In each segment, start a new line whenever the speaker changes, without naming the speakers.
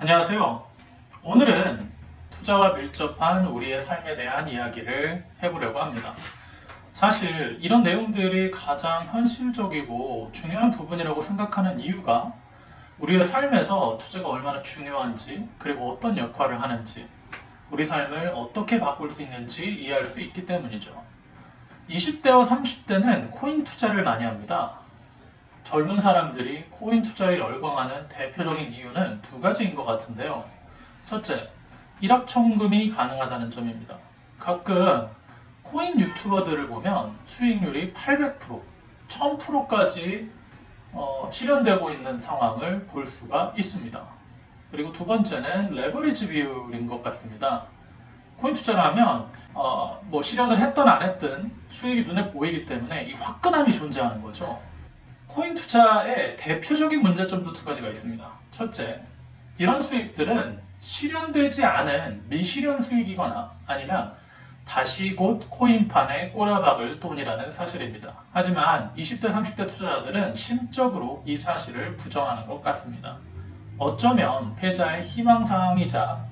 안녕하세요. 오늘은 투자와 밀접한 우리의 삶에 대한 이야기를 해보려고 합니다. 사실 이런 내용들이 가장 현실적이고 중요한 부분이라고 생각하는 이유가 우리의 삶에서 투자가 얼마나 중요한지, 그리고 어떤 역할을 하는지, 우리 삶을 어떻게 바꿀 수 있는지 이해할 수 있기 때문이죠. 20대와 30대는 코인 투자를 많이 합니다. 젊은 사람들이 코인 투자에 열광하는 대표적인 이유는 두 가지인 것 같은데요. 첫째, 일확천금이 가능하다는 점입니다. 가끔 코인 유튜버들을 보면 수익률이 800%, 1000%까지 실현되고 있는 상황을 볼 수가 있습니다. 그리고 두 번째는 레버리지 비율인 것 같습니다. 코인 투자를 하면 실현을 했든 안 했든 수익이 눈에 보이기 때문에 이 화끈함이 존재하는 거죠. 코인 투자의 대표적인 문제점도 두 가지가 있습니다. 첫째, 이런 수익들은 실현되지 않은 미실현 수익이거나 아니면 다시 곧 코인판에 꼬라박을 돈이라는 사실입니다. 하지만 20대, 30대 투자자들은 심적으로 이 사실을 부정하는 것 같습니다. 어쩌면 패자의 희망사항이자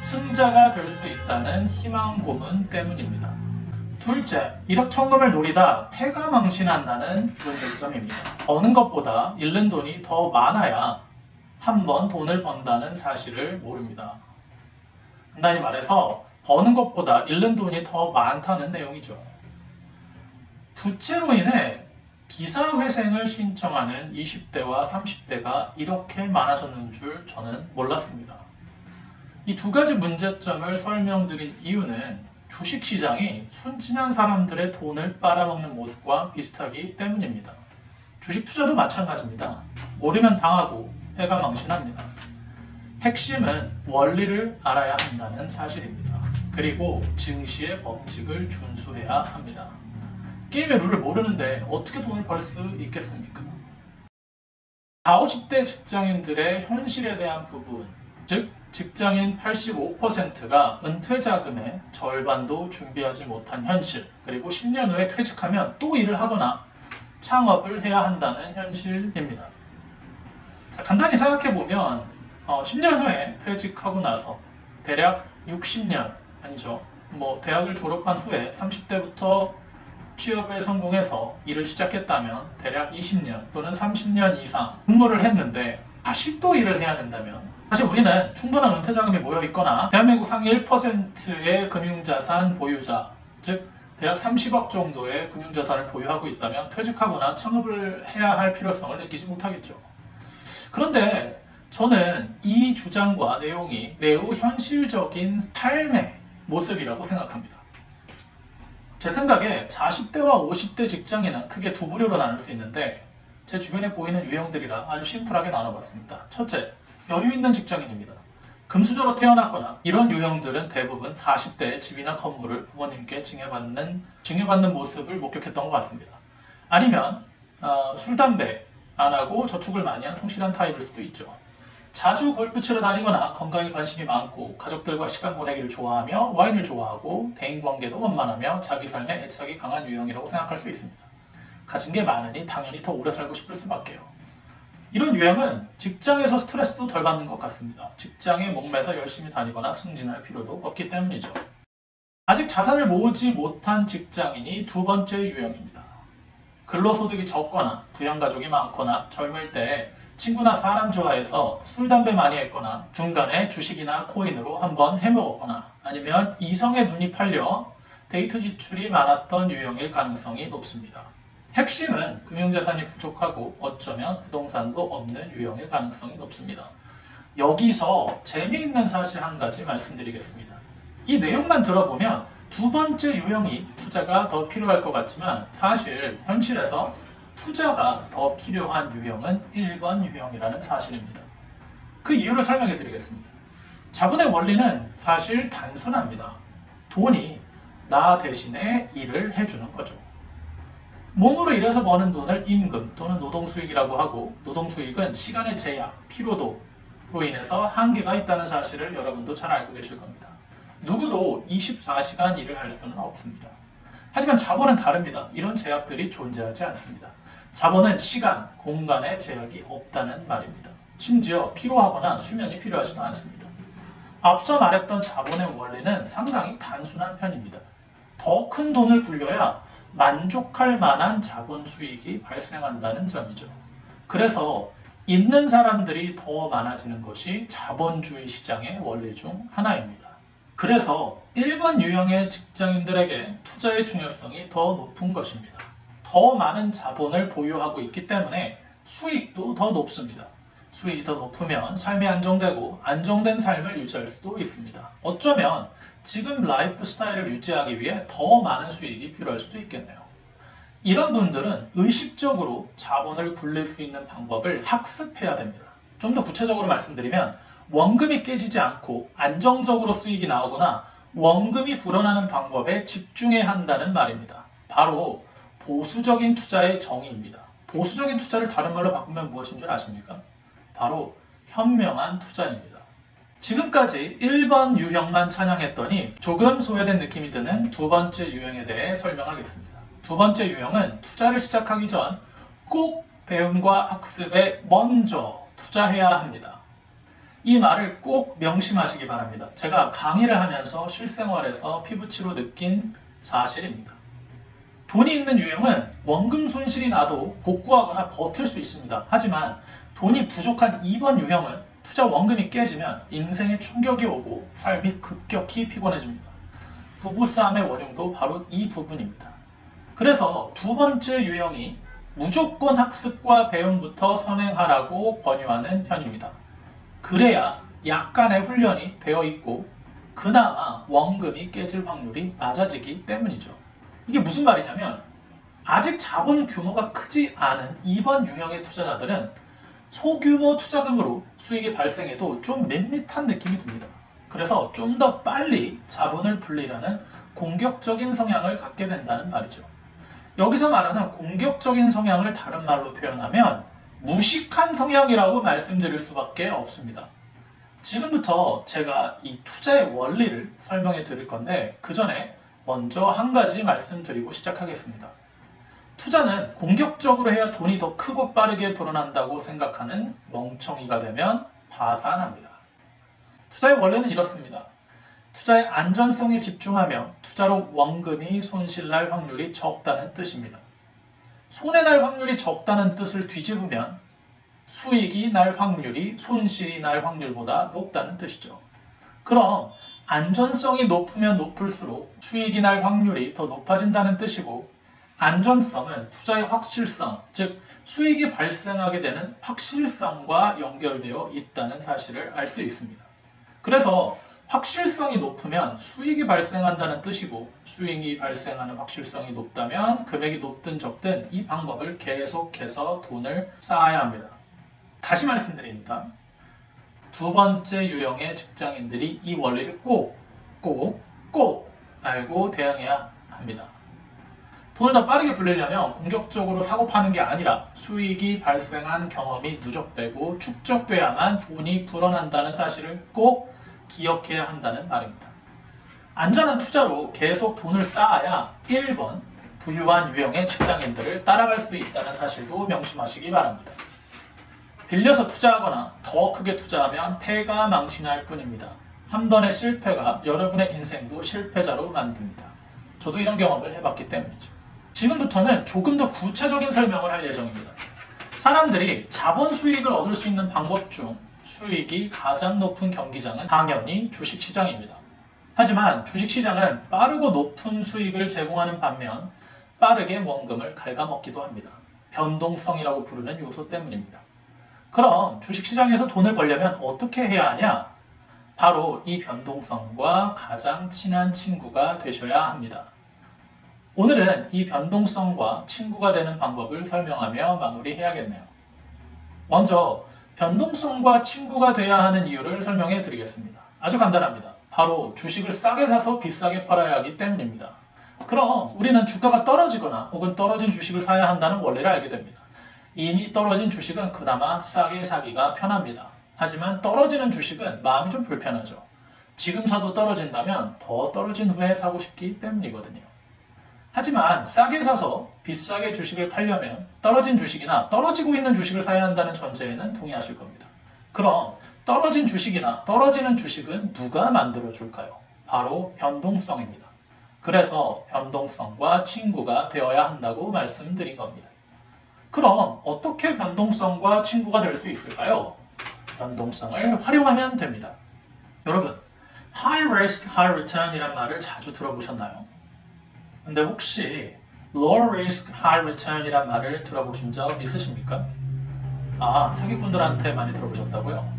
승자가 될 수 있다는 희망 고문 때문입니다. 둘째, 일확천금을 노리다 패가 망신한다는 문제점입니다. 버는 것보다 잃는 돈이 더 많아야 한 번 돈을 번다는 사실을 모릅니다. 간단히 말해서 버는 것보다 잃는 돈이 더 많다는 내용이죠. 부채로 인해 기사회생을 신청하는 20대와 30대가 이렇게 많아졌는 줄 저는 몰랐습니다. 이 두 가지 문제점을 설명드린 이유는 주식시장이 순진한 사람들의 돈을 빨아먹는 모습과 비슷하기 때문입니다. 주식 투자도 마찬가지입니다. 오르면 당하고 패가 망신합니다. 핵심은 원리를 알아야 한다는 사실입니다. 그리고 증시의 법칙을 준수해야 합니다. 게임의 룰을 모르는데 어떻게 돈을 벌 수 있겠습니까? 40, 50대 직장인들의 현실에 대한 부분, 즉 직장인 85%가 은퇴 자금의 절반도 준비하지 못한 현실, 그리고 10년 후에 퇴직하면 또 일을 하거나 창업을 해야 한다는 현실입니다. 자, 간단히 생각해보면 10년 후에 퇴직하고 나서 대략 60년, 아니죠. 대학을 졸업한 후에 30대부터 취업에 성공해서 일을 시작했다면 대략 20년 또는 30년 이상 근무를 했는데 다시 또 일을 해야 된다면 사실 우리는 충분한 은퇴 자금이 모여 있거나 대한민국 상위 1%의 금융자산 보유자, 즉 대략 30억 정도의 금융자산을 보유하고 있다면 퇴직하거나 창업을 해야 할 필요성을 느끼지 못하겠죠. 그런데 저는 이 주장과 내용이 매우 현실적인 삶의 모습이라고 생각합니다. 제 생각에 40대와 50대 직장인은 크게 두 부류로 나눌 수 있는데 제 주변에 보이는 유형들이라 아주 심플하게 나눠봤습니다. 첫째, 여유 있는 직장인입니다. 금수저로 태어났거나 이런 유형들은 대부분 40대에 집이나 건물을 부모님께 증여받는 모습을 목격했던 것 같습니다. 아니면 술, 담배 안 하고 저축을 많이 한 성실한 타입일 수도 있죠. 자주 골프 치러 다니거나 건강에 관심이 많고 가족들과 시간 보내기를 좋아하며 와인을 좋아하고 대인관계도 원만하며 자기 삶에 애착이 강한 유형이라고 생각할 수 있습니다. 가진 게 많으니 당연히 더 오래 살고 싶을 수밖에요. 이런 유형은 직장에서 스트레스도 덜 받는 것 같습니다. 직장에 목매서 열심히 다니거나 승진할 필요도 없기 때문이죠. 아직 자산을 모으지 못한 직장인이 두 번째 유형입니다. 근로소득이 적거나 부양가족이 많거나 젊을 때 친구나 사람 좋아해서 술, 담배 많이 했거나 중간에 주식이나 코인으로 한번 해먹었거나 아니면 이성의 눈이 팔려 데이트 지출이 많았던 유형일 가능성이 높습니다. 핵심은 금융자산이 부족하고 어쩌면 부동산도 없는 유형일 가능성이 높습니다. 여기서 재미있는 사실 한 가지 말씀드리겠습니다. 이 내용만 들어보면 두 번째 유형이 투자가 더 필요할 것 같지만 사실 현실에서 투자가 더 필요한 유형은 1번 유형이라는 사실입니다. 그 이유를 설명해 드리겠습니다. 자본의 원리는 사실 단순합니다. 돈이 나 대신에 일을 해주는 거죠. 몸으로 일해서 버는 돈을 임금 또는 노동수익이라고 하고 노동수익은 시간의 제약, 피로도로 인해서 한계가 있다는 사실을 여러분도 잘 알고 계실 겁니다. 누구도 24시간 일을 할 수는 없습니다. 하지만 자본은 다릅니다. 이런 제약들이 존재하지 않습니다. 자본은 시간, 공간의 제약이 없다는 말입니다. 심지어 피로하거나 수면이 필요하지도 않습니다. 앞서 말했던 자본의 원리는 상당히 단순한 편입니다. 더 큰 돈을 굴려야 만족할 만한 자본 수익이 발생한다는 점이죠. 그래서 있는 사람들이 더 많아지는 것이 자본주의 시장의 원리 중 하나입니다. 그래서 1번 유형의 직장인들에게 투자의 중요성이 더 높은 것입니다. 더 많은 자본을 보유하고 있기 때문에 수익도 더 높습니다. 수익이 더 높으면 삶이 안정되고 안정된 삶을 유지할 수도 있습니다. 어쩌면 지금 라이프 스타일을 유지하기 위해 더 많은 수익이 필요할 수도 있겠네요. 이런 분들은 의식적으로 자본을 굴릴 수 있는 방법을 학습해야 됩니다. 좀 더 구체적으로 말씀드리면 원금이 깨지지 않고 안정적으로 수익이 나오거나 원금이 불어나는 방법에 집중해야 한다는 말입니다. 바로 보수적인 투자의 정의입니다. 보수적인 투자를 다른 말로 바꾸면 무엇인 줄 아십니까? 바로 현명한 투자입니다. 지금까지 1번 유형만 찬양했더니 조금 소외된 느낌이 드는 두 번째 유형에 대해 설명하겠습니다. 두 번째 유형은 투자를 시작하기 전 꼭 배움과 학습에 먼저 투자해야 합니다. 이 말을 꼭 명심하시기 바랍니다. 제가 강의를 하면서 실생활에서 피부치로 느낀 사실입니다. 돈이 있는 유형은 원금 손실이 나도 복구하거나 버틸 수 있습니다. 하지만 돈이 부족한 2번 유형은 투자 원금이 깨지면 인생에 충격이 오고 삶이 급격히 피곤해집니다. 부부싸움의 원흉도 바로 이 부분입니다. 그래서 두 번째 유형이 무조건 학습과 배움부터 선행하라고 권유하는 편입니다. 그래야 약간의 훈련이 되어 있고 그나마 원금이 깨질 확률이 낮아지기 때문이죠. 이게 무슨 말이냐면 아직 자본 규모가 크지 않은 2번 유형의 투자자들은 소규모 투자금으로 수익이 발생해도 좀 밋밋한 느낌이 듭니다. 그래서 좀 더 빨리 자본을 불리려는 공격적인 성향을 갖게 된다는 말이죠. 여기서 말하는 공격적인 성향을 다른 말로 표현하면 무식한 성향이라고 말씀드릴 수밖에 없습니다. 지금부터 제가 이 투자의 원리를 설명해 드릴 건데 그 전에 먼저 한 가지 말씀드리고 시작하겠습니다. 투자는 공격적으로 해야 돈이 더 크고 빠르게 불어난다고 생각하는 멍청이가 되면 파산합니다. 투자의 원리는 이렇습니다. 투자의 안전성에 집중하며 투자로 원금이 손실날 확률이 적다는 뜻입니다. 손해날 확률이 적다는 뜻을 뒤집으면 수익이 날 확률이 손실이 날 확률보다 높다는 뜻이죠. 그럼 안전성이 높으면 높을수록 수익이 날 확률이 더 높아진다는 뜻이고 안전성은 투자의 확실성, 즉 수익이 발생하게 되는 확실성과 연결되어 있다는 사실을 알 수 있습니다. 그래서 확실성이 높으면 수익이 발생한다는 뜻이고 수익이 발생하는 확실성이 높다면 금액이 높든 적든 이 방법을 계속해서 돈을 쌓아야 합니다. 다시 말씀드립니다. 두 번째 유형의 직장인들이 이 원리를 꼭 알고 대응해야 합니다. 돈을 더 빠르게 불리려면 공격적으로 사고 파는 게 아니라 수익이 발생한 경험이 누적되고 축적돼야만 돈이 불어난다는 사실을 꼭 기억해야 한다는 말입니다. 안전한 투자로 계속 돈을 쌓아야 1번 부유한 유형의 직장인들을 따라갈 수 있다는 사실도 명심하시기 바랍니다. 빌려서 투자하거나 더 크게 투자하면 패가 망신할 뿐입니다. 한 번의 실패가 여러분의 인생도 실패자로 만듭니다. 저도 이런 경험을 해봤기 때문이죠. 지금부터는 조금 더 구체적인 설명을 할 예정입니다. 사람들이 자본 수익을 얻을 수 있는 방법 중 수익이 가장 높은 경기장은 당연히 주식시장입니다. 하지만 주식시장은 빠르고 높은 수익을 제공하는 반면 빠르게 원금을 갉아먹기도 합니다. 변동성이라고 부르는 요소 때문입니다. 그럼 주식시장에서 돈을 벌려면 어떻게 해야 하냐? 바로 이 변동성과 가장 친한 친구가 되셔야 합니다. 오늘은 이 변동성과 친구가 되는 방법을 설명하며 마무리해야겠네요. 먼저 변동성과 친구가 돼야 하는 이유를 설명해 드리겠습니다. 아주 간단합니다. 바로 주식을 싸게 사서 비싸게 팔아야 하기 때문입니다. 그럼 우리는 주가가 떨어지거나 혹은 떨어진 주식을 사야 한다는 원리를 알게 됩니다. 이미 떨어진 주식은 그나마 싸게 사기가 편합니다. 하지만 떨어지는 주식은 마음이 좀 불편하죠. 지금 사도 떨어진다면 더 떨어진 후에 사고 싶기 때문이거든요. 하지만 싸게 사서 비싸게 주식을 팔려면 떨어진 주식이나 떨어지고 있는 주식을 사야 한다는 전제에는 동의하실 겁니다. 그럼 떨어진 주식이나 떨어지는 주식은 누가 만들어줄까요? 바로 변동성입니다. 그래서 변동성과 친구가 되어야 한다고 말씀드린 겁니다. 그럼 어떻게 변동성과 친구가 될 수 있을까요? 변동성을 활용하면 됩니다. 여러분, high risk, high return 이란 말을 자주 들어보셨나요? 근데 혹시 low risk, high return 이란 말을 들어보신 적 있으십니까? 사기꾼들한테 많이 들어보셨다고요?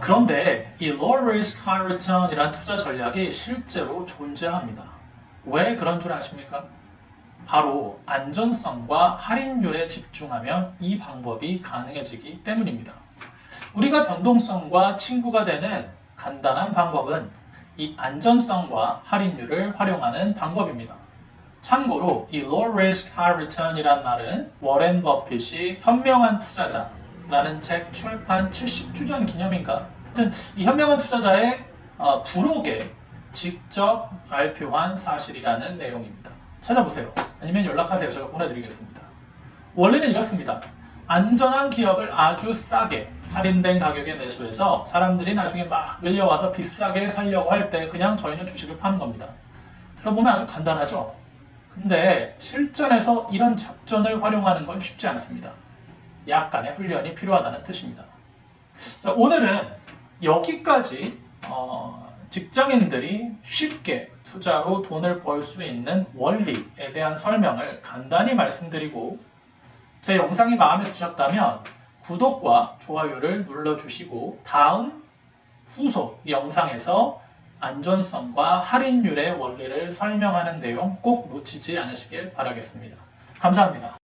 그런데 이 low risk, high return 이란 투자 전략이 실제로 존재합니다. 왜 그런 줄 아십니까? 바로 안전성과 할인율에 집중하면 이 방법이 가능해지기 때문입니다. 우리가 변동성과 친구가 되는 간단한 방법은 이 안전성과 할인율을 활용하는 방법입니다. 참고로 이 low risk, high return 이란 말은 워렌 버핏이 현명한 투자자라는 책 출판 70주년 기념인가? 아무튼 이 현명한 투자자의 부록에 직접 발표한 사실이라는 내용입니다. 찾아보세요. 아니면 연락하세요. 제가 보내드리겠습니다. 원리는 이렇습니다. 안전한 기업을 아주 싸게 할인된 가격에 매수해서 사람들이 나중에 막 밀려와서 비싸게 살려고 할 때 그냥 저희는 주식을 파는 겁니다. 들어보면 아주 간단하죠? 근데 실전에서 이런 작전을 활용하는 건 쉽지 않습니다. 약간의 훈련이 필요하다는 뜻입니다. 자, 오늘은 여기까지 직장인들이 쉽게 투자로 돈을 벌 수 있는 원리에 대한 설명을 간단히 말씀드리고 제 영상이 마음에 드셨다면 구독과 좋아요를 눌러주시고 다음 후속 영상에서 안전성과 할인율의 원리를 설명하는 내용 꼭 놓치지 않으시길 바라겠습니다. 감사합니다.